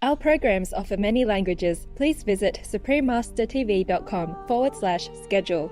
Our programs offer many languages. Please visit suprememastertv.com/schedule.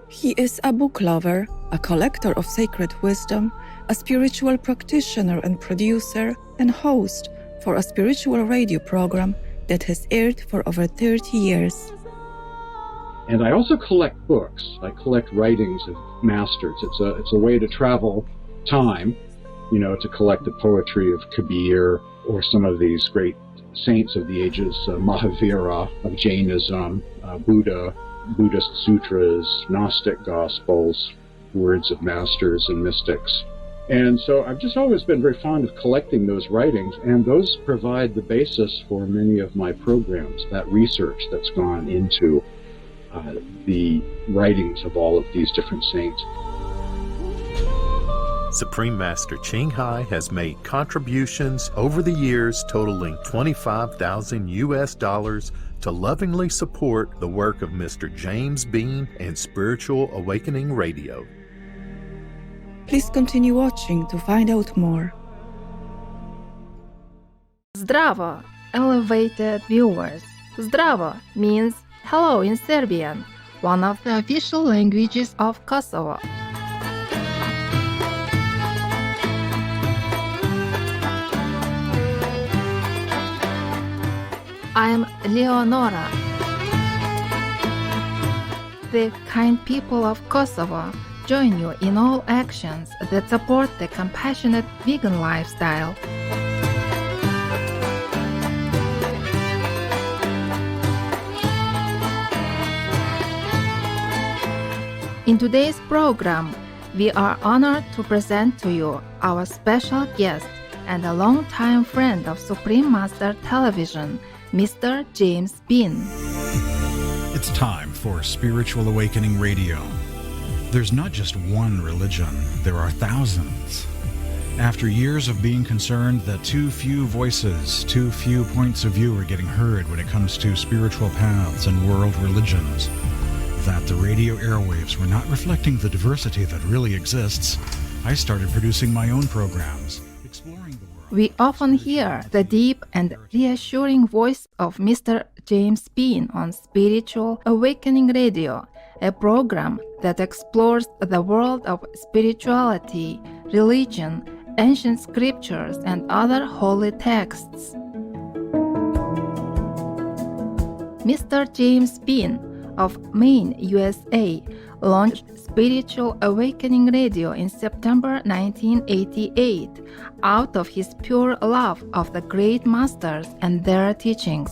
He is a book lover, a collector of sacred wisdom, a spiritual practitioner and producer, and host for a spiritual radio program that has aired for over 30 years. And I also collect books. I collect writings of masters. It's a way to travel time, to collect the poetry of Kabir or some of these great saints of the ages, Mahavira of Jainism, Buddha, Buddhist sutras, Gnostic gospels, words of masters and mystics. And so I've just always been very fond of collecting those writings, and those provide the basis for many of my programs, that research that's gone into the writings of all of these different saints. Supreme Master Ching Hai has made contributions over the years totaling $25,000 to lovingly support the work of Mr. James Bean and Spiritual Awakening Radio. Please continue watching to find out more. Zdravo, elevated viewers. Zdravo means hello in Serbian, one of the official languages of Kosovo. I am Leonora. The kind people of Kosovo join you in all actions that support the compassionate vegan lifestyle. In today's program, we are honored to present to you our special guest and a longtime friend of Supreme Master Television, Mr. James Bean. It's time for Spiritual Awakening Radio. There's not just one religion, there are thousands. After years of being concerned that too few voices, too few points of view are getting heard when it comes to spiritual paths and world religions, that the radio airwaves were not reflecting the diversity that really exists, I started producing my own programs, exploring the world. We often hear the deep and reassuring voice of Mr. James Bean on Spiritual Awakening Radio, a program that explores the world of spirituality, religion, ancient scriptures, and other holy texts. Mr. James Bean of Maine, USA, launched Spiritual Awakening Radio in September 1988 out of his pure love of the great masters and their teachings.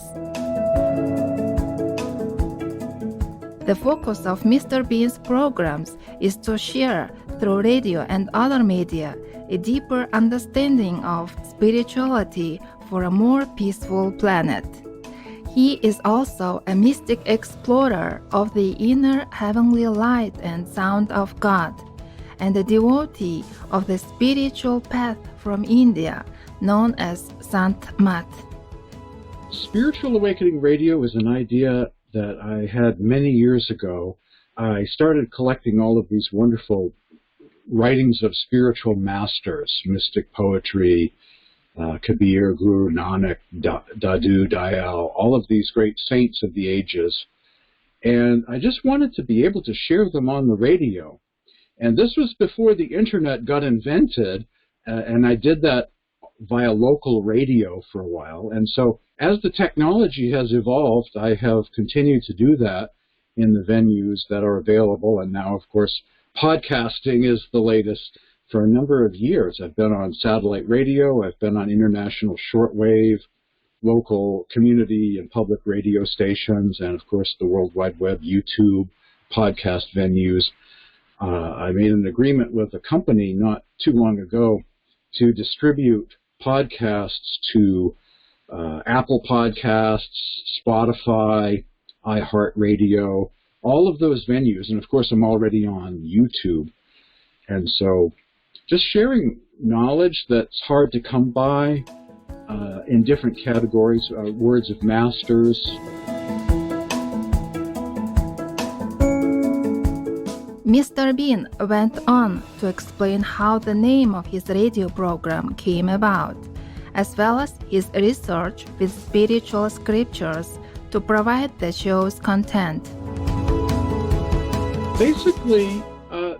The focus of Mr. Bean's programs is to share, through radio and other media, a deeper understanding of spirituality for a more peaceful planet. He is also a mystic explorer of the inner heavenly light and sound of God, and a devotee of the spiritual path from India, known as Sant Mat. Spiritual Awakening Radio is an idea that I had many years ago. I started collecting all of these wonderful writings of spiritual masters, mystic poetry, Kabir, Guru Nanak, Dadoud Dayal, all of these great saints of the ages. And I just wanted to be able to share them on the radio. And this was before the internet got invented, and I did that via local radio for a while. And so as the technology has evolved, I have continued to do that in the venues that are available. And now, of course, podcasting is the latest. For a number of years, I've been on satellite radio, I've been on international shortwave, local community and public radio stations, and of course the World Wide Web, YouTube, podcast venues. I made an agreement with a company not too long ago to distribute podcasts to Apple Podcasts, Spotify, iHeartRadio, all of those venues. And of course, I'm already on YouTube. And so just sharing knowledge that's hard to come by in different categories, words of masters. Mr. Bean went on to explain how the name of his radio program came about, as well as his research with spiritual scriptures to provide the show's content. Basically,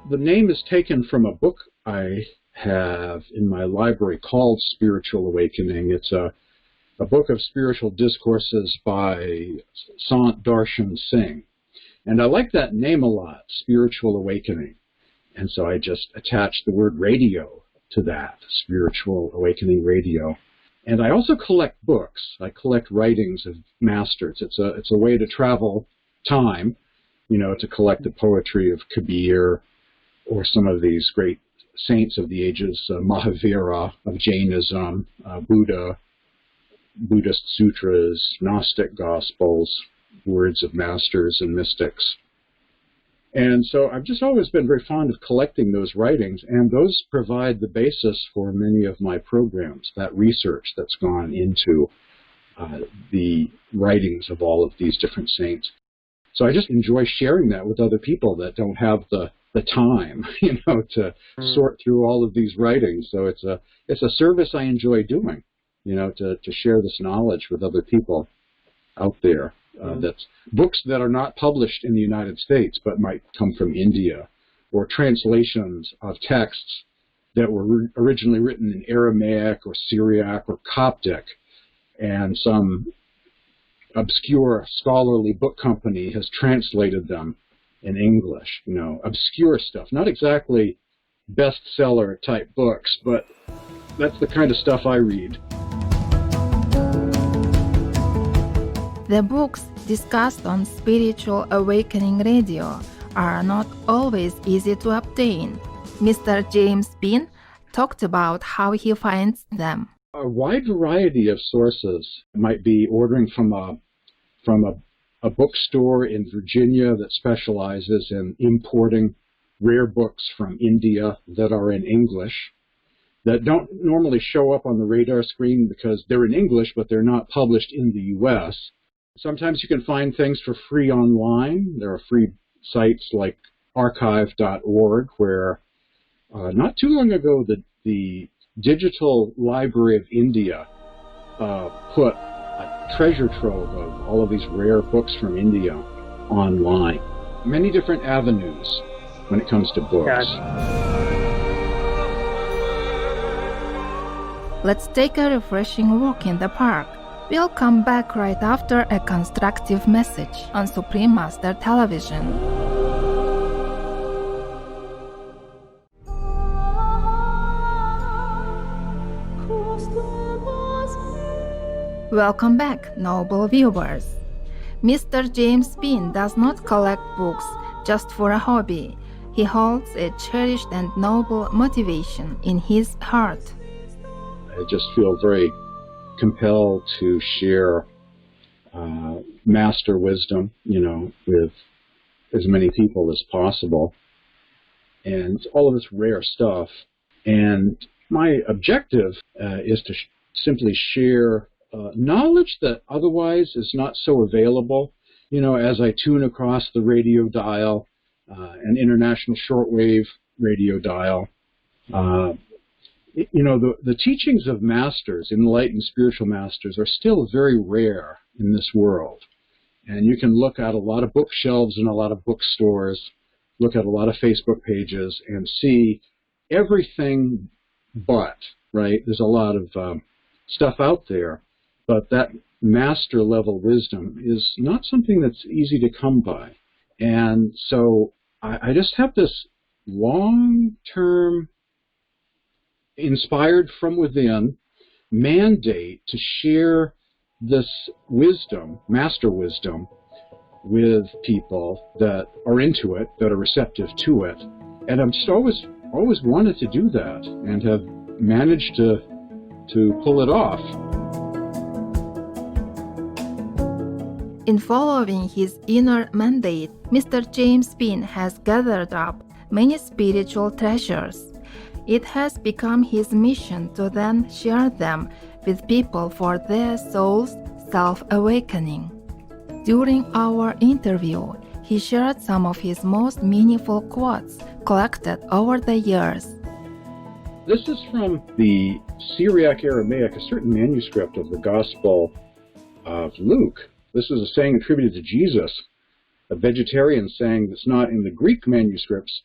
the name is taken from a book I have in my library called Spiritual Awakening. It's a book of spiritual discourses by Sant Darshan Singh. And I like that name a lot, Spiritual Awakening. And so I just attached the word radio to that, Spiritual Awakening Radio. And I also collect books. I collect writings of masters. It's a way to travel time, to collect the poetry of Kabir or some of these great saints of the ages, Mahavira of Jainism, Buddha, Buddhist sutras, Gnostic gospels, words of masters and mystics. And so I've just always been very fond of collecting those writings, and those provide the basis for many of my programs, that research that's gone into the writings of all of these different saints. So I just enjoy sharing that with other people that don't have the time, to sort through all of these writings. So it's a service I enjoy doing, to share this knowledge with other people out there. That's books that are not published in the United States but might come from India, or translations of texts that were originally written in Aramaic or Syriac or Coptic, and some obscure scholarly book company has translated them in English, obscure stuff, not exactly bestseller type books, but that's the kind of stuff I read. The books discussed on Spiritual Awakening Radio are not always easy to obtain. Mr. James Bean talked about how he finds them. A wide variety of sources. Might be ordering from a bookstore in Virginia that specializes in importing rare books from India that are in English, that don't normally show up on the radar screen because they're in English, but they're not published in the U.S. Sometimes you can find things for free online. There are free sites like archive.org, where not too long ago the Digital Library of India put a treasure trove of all of these rare books from India online. Many different avenues when it comes to books. Let's take a refreshing walk in the park. We'll come back right after a constructive message on Supreme Master Television. Welcome back, noble viewers. Mr. James Bean does not collect books just for a hobby. He holds a cherished and noble motivation in his heart. I just feel very compelled to share master wisdom, with as many people as possible, and all of this rare stuff. And my objective is to simply share knowledge that otherwise is not so available. As I tune across the radio dial, an international shortwave radio dial, the teachings of masters, enlightened spiritual masters, are still very rare in this world. And you can look at a lot of bookshelves in a lot of bookstores, look at a lot of Facebook pages, and see everything but, right? There's a lot of stuff out there, but that master level wisdom is not something that's easy to come by. And so I just have this long-term, inspired from within, mandate to share this wisdom, master wisdom, with people that are into it, that are receptive to it. And I'm just always wanted to do that, and have managed to pull it off. In following his inner mandate, Mr. James Bean has gathered up many spiritual treasures. It has become his mission to then share them with people for their soul's self-awakening. During our interview, he shared some of his most meaningful quotes collected over the years. This is from the Syriac Aramaic, a certain manuscript of the Gospel of Luke. This is a saying attributed to Jesus, a vegetarian saying that's not in the Greek manuscripts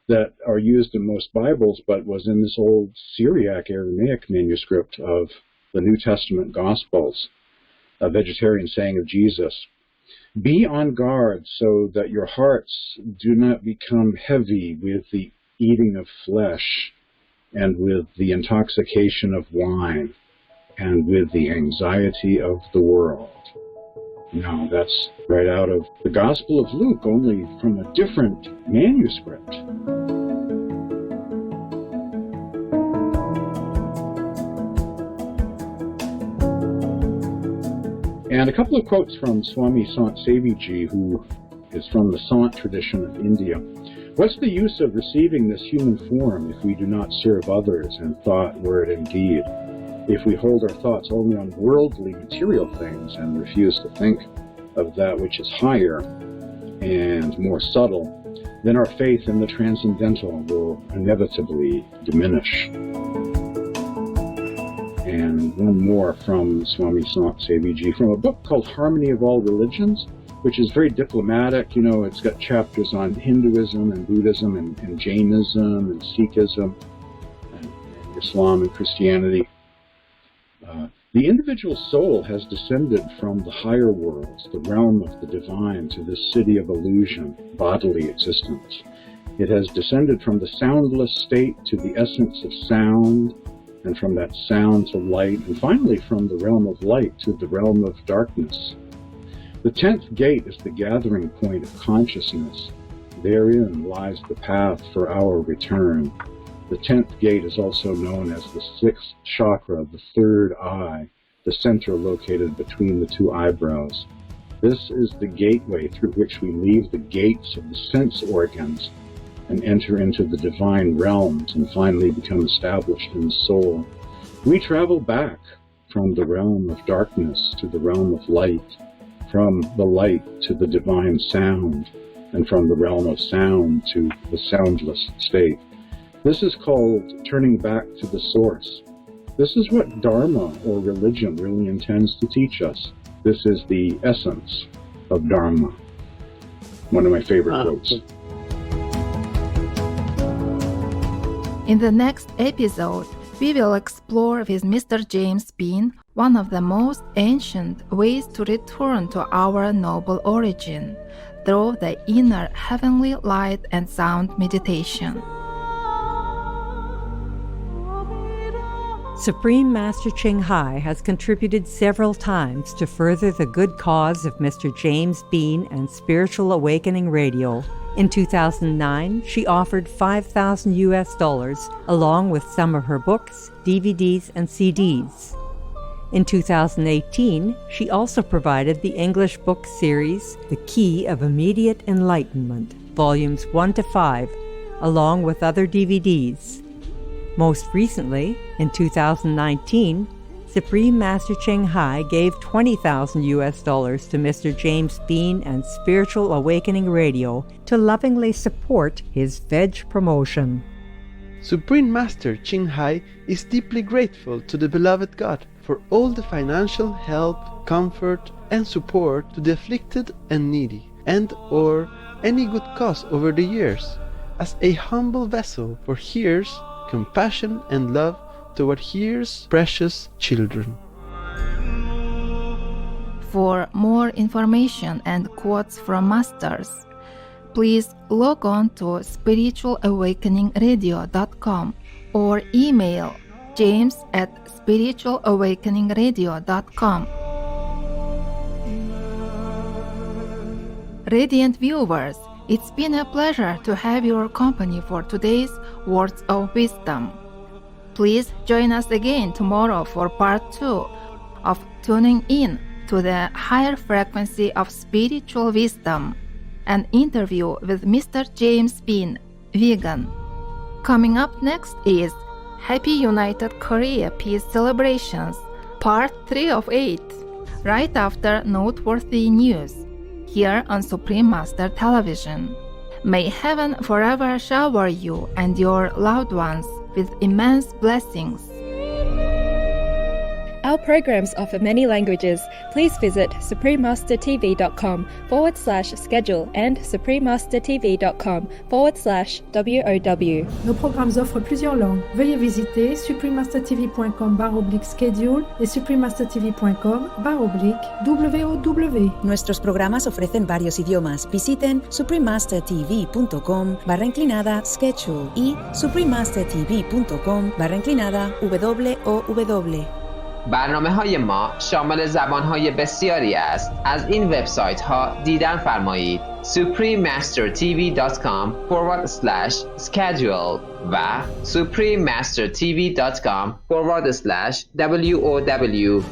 that are used in most Bibles, but was in this old Syriac Aramaic manuscript of the New Testament Gospels, a vegetarian saying of Jesus. Be on guard so that your hearts do not become heavy with the eating of flesh and with the intoxication of wine and with the anxiety of the world. Now, that's right out of the Gospel of Luke, only from a different manuscript. And a couple of quotes from Swami Sant Seviji, who is from the Sant tradition of India. What's the use of receiving this human form if we do not serve others in thought, word, and deed? If we hold our thoughts only on worldly material things and refuse to think of that which is higher and more subtle, then our faith in the transcendental will inevitably diminish. And one more from Swami Sant Seviji, from a book called Harmony of All Religions, which is very diplomatic. You know, it's got chapters on Hinduism and Buddhism and Jainism and Sikhism and Islam and Christianity. The individual soul has descended from the higher worlds, the realm of the divine, to this city of illusion, bodily existence. It has descended from the soundless state to the essence of sound, and from that sound to light, and finally from the realm of light to the realm of darkness. The 10th gate is the gathering point of consciousness. Therein lies the path for our return. The 10th gate is also known as the 6th chakra, the third eye, the center located between the two eyebrows. This is the gateway through which we leave the gates of the sense organs and enter into the divine realms and finally become established in the soul. We travel back from the realm of darkness to the realm of light, from the light to the divine sound, and from the realm of sound to the soundless state. This is called turning back to the source. This is what Dharma or religion really intends to teach us. This is the essence of Dharma. One of my favorite quotes. In the next episode, we will explore with Mr. James Bean one of the most ancient ways to return to our noble origin through the inner heavenly light and sound meditation. Supreme Master Ching Hai has contributed several times to further the good cause of Mr. James Bean and Spiritual Awakening Radio. In 2009, she offered $5,000 along with some of her books, DVDs, and CDs. In 2018, she also provided the English book series, The Key of Immediate Enlightenment, Volumes 1 to 5, along with other DVDs. Most recently, in 2019, Supreme Master Ching Hai gave $20,000 to Mr. James Bean and Spiritual Awakening Radio to lovingly support his veg promotion. Supreme Master Ching Hai is deeply grateful to the beloved God for all the financial help, comfort, and support to the afflicted and needy, and or any good cause over the years, as a humble vessel for His compassion and love toward His precious children. For more information and quotes from masters, please log on to spiritualawakeningradio.com or email james@spiritualawakeningradio.com. Radiant viewers, it's been a pleasure to have your company for today's Words of Wisdom. Please join us again tomorrow for part 2 of Tuning In to the Higher Frequency of Spiritual Wisdom, an interview with Mr. James Bean, vegan. Coming up next is Happy United Korea Peace Celebrations, part 3 of 8, right after noteworthy news, here on Supreme Master Television. May heaven forever shower you and your loved ones with immense blessings. Our programs offer many languages. Please visit suprememastertv.com/schedule and suprememastertv.com/WOW. Nos programmes offrent plusieurs langues. Veuillez visiter suprememastertv.com/schedule et suprememastertv.com/WOW. Nuestros programas ofrecen varios idiomas. Visiten suprememastertv.com/schedule y suprememastertv.com/WOW. برنامه‌های ما شامل زبان‌های بسیاری است. از این وبسایت‌ها دیدن فرمایید: suprememastertv.com/schedule و suprememastertv.com/WOW.